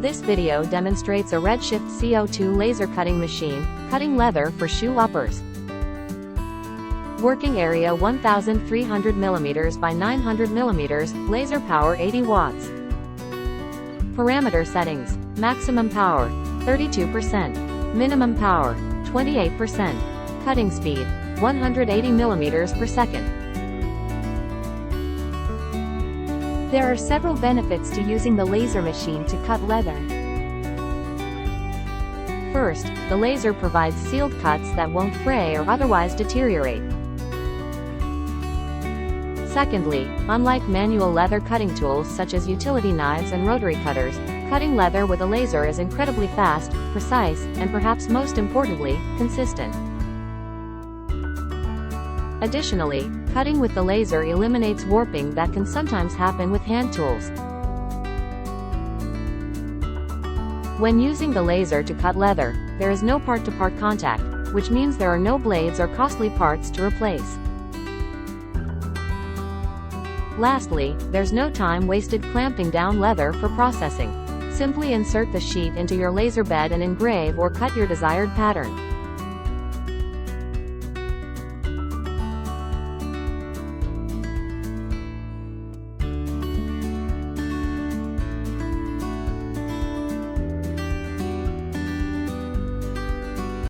This video demonstrates a RedShift CO2 laser cutting machine, cutting leather for shoe uppers. Working area 1300 mm by 900 mm, laser power 80 watts. Parameter settings: maximum power 32%, minimum power 28%, cutting speed 180 mm per second. There are several benefits to using the laser machine to cut leather. First, the laser provides sealed cuts that won't fray or otherwise deteriorate. Secondly, unlike manual leather cutting tools such as utility knives and rotary cutters, cutting leather with a laser is incredibly fast, precise, and perhaps most importantly, consistent. Additionally, cutting with the laser eliminates warping that can sometimes happen with hand tools. When using the laser to cut leather, there is no part-to-part contact, which means there are no blades or costly parts to replace. Lastly, there's no time wasted clamping down leather for processing. Simply insert the sheet into your laser bed and engrave or cut your desired pattern.